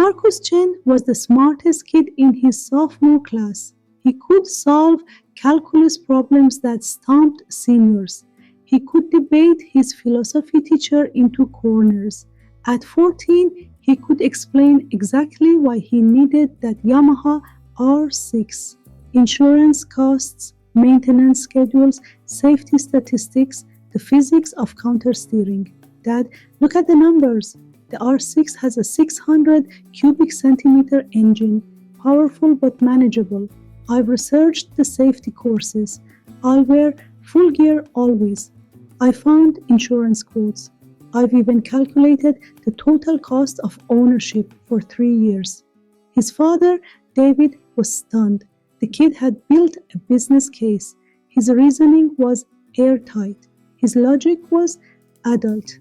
Marcus Chen was the smartest kid in his sophomore class. He could solve calculus problems that stumped seniors. He could debate his philosophy teacher into corners. At 14, he could explain exactly why he needed that Yamaha R6. Insurance costs, maintenance schedules, safety statistics, the physics of countersteering. Dad, look at the numbers. The R6 has a 600 cubic centimeter engine, powerful but manageable. I've researched the safety courses. I'll wear full gear always. I found insurance quotes. I've even calculated the total cost of ownership for 3 years. His father, David, was stunned. The kid had built a business case. His reasoning was airtight. His logic was adult.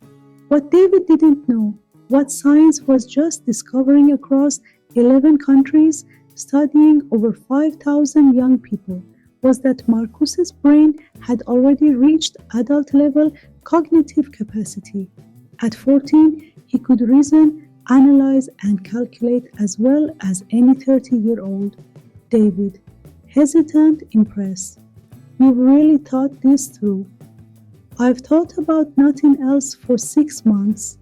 What David didn't know, what science was just discovering across 11 countries, studying over 5,000 young people, was that Marcus's brain had already reached adult-level cognitive capacity. At 14, he could reason, analyze, and calculate as well as any 30-year-old. David, hesitant, impressed. You've really thought this through. I've thought about nothing else for 6 months.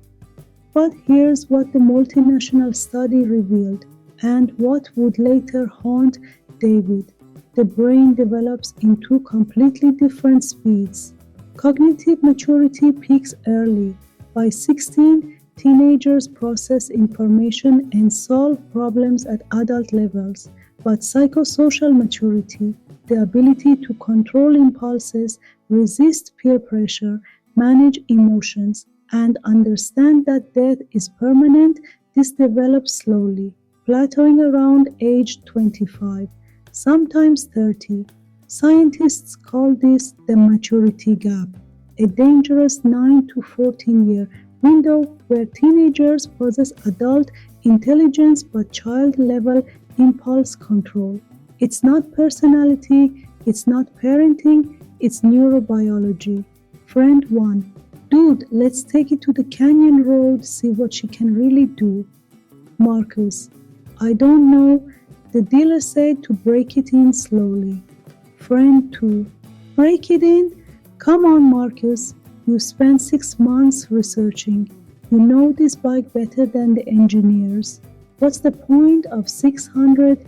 But here's what the multinational study revealed, and what would later haunt David. The brain develops in two completely different speeds. Cognitive maturity peaks early. By 16, teenagers process information and solve problems at adult levels. But psychosocial maturity, the ability to control impulses, resist peer pressure, manage emotions, and understand that death is permanent, this develops slowly, plateauing around age 25, sometimes 30. Scientists call this the maturity gap, a dangerous 9 to 14-year window where teenagers possess adult intelligence but child-level impulse control. It's not personality, it's not parenting, it's neurobiology. Friend 1. Dude, let's take it to the canyon road, see what she can really do. Marcus. I don't know. The dealer said to break it in slowly. Friend 2. Break it in? Come on, Marcus. You spent 6 months researching. You know this bike better than the engineers. What's the point of 600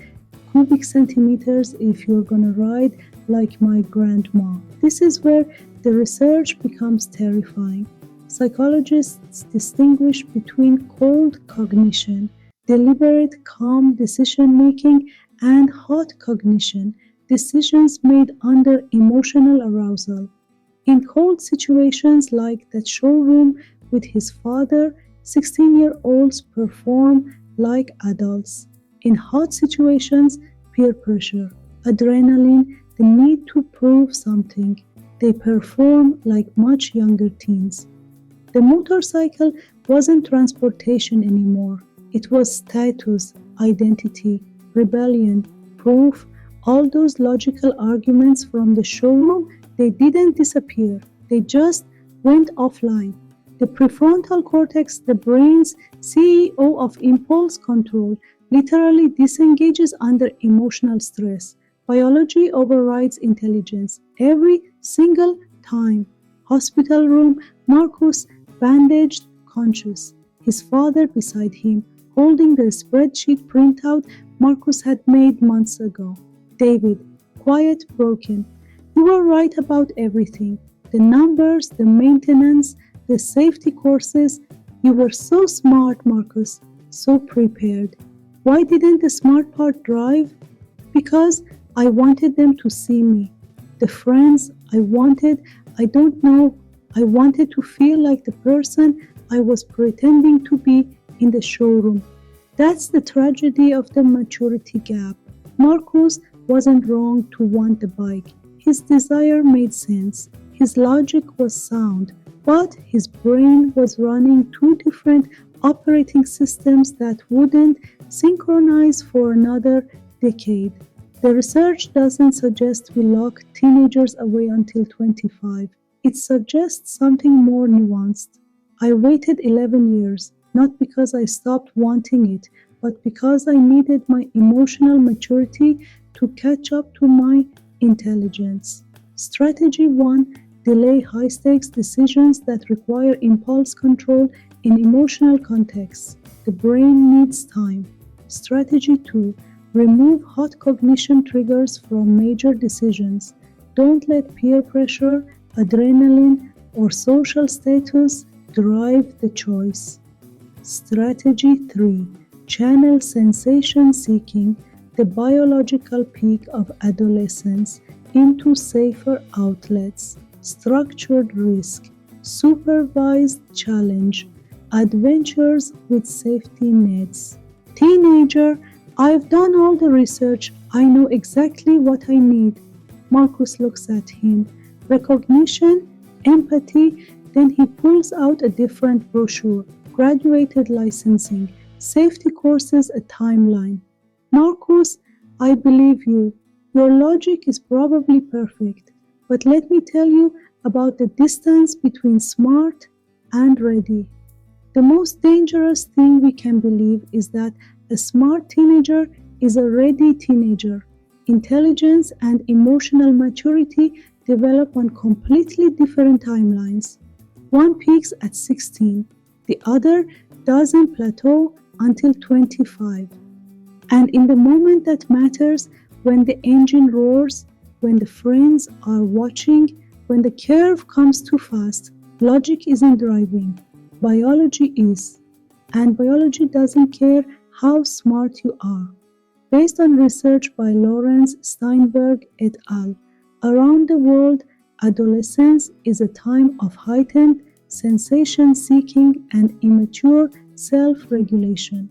cubic centimeters if you're gonna ride like my grandma? This is where the research becomes terrifying. Psychologists distinguish between cold cognition, deliberate, calm decision-making, and hot cognition, decisions made under emotional arousal. In cold situations like that showroom with his father, 16-year-olds perform like adults. In hot situations, peer pressure, adrenaline, the need to prove something, they perform like much younger teens. The motorcycle wasn't transportation anymore. It was status, identity, rebellion, proof. All those logical arguments from the showroom, they didn't disappear. They just went offline. The prefrontal cortex, the brain's CEO of impulse control, literally disengages under emotional stress. Biology overrides intelligence every single time. Hospital room, Marcus bandaged, conscious. His father beside him, holding the spreadsheet printout Marcus had made months ago. David, quiet, broken. You were right about everything. The numbers, the maintenance, the safety courses. You were so smart, Marcus, so prepared. Why didn't the smart part drive? Because I wanted them to see me. The friends I wanted, I don't know, I wanted to feel like the person I was pretending to be in the showroom. That's the tragedy of the maturity gap. Marcus wasn't wrong to want the bike. His desire made sense. His logic was sound. But his brain was running two different operating systems that wouldn't synchronize for another decade. The research doesn't suggest we lock teenagers away until 25. It suggests something more nuanced. I waited 11 years, not because I stopped wanting it, but because I needed my emotional maturity to catch up to my intelligence. Strategy 1: delay high stakes decisions that require impulse control in emotional contexts. The brain needs time. Strategy 2: remove hot cognition triggers from major decisions. Don't let peer pressure, adrenaline, or social status drive the choice. Strategy 3: channel sensation seeking, the biological peak of adolescence, into safer outlets. Structured risk, supervised challenge, adventures with safety nets. Teenager: I've done all the research. I know exactly what I need. Marcus looks at him. Recognition, empathy, then he pulls out a different brochure. Graduated licensing, safety courses, a timeline. Marcus, I believe you. Your logic is probably perfect, but let me tell you about the distance between smart and ready. The most dangerous thing we can believe is that a smart teenager is a ready teenager. Intelligence and emotional maturity develop on completely different timelines. One peaks at 16, the other doesn't plateau until 25. And in the moment that matters, when the engine roars, when the friends are watching, when the curve comes too fast, logic isn't driving, biology is. And biology doesn't care how smart you are. Based on research by Lawrence Steinberg et al., around the world, adolescence is a time of heightened sensation seeking and immature self-regulation.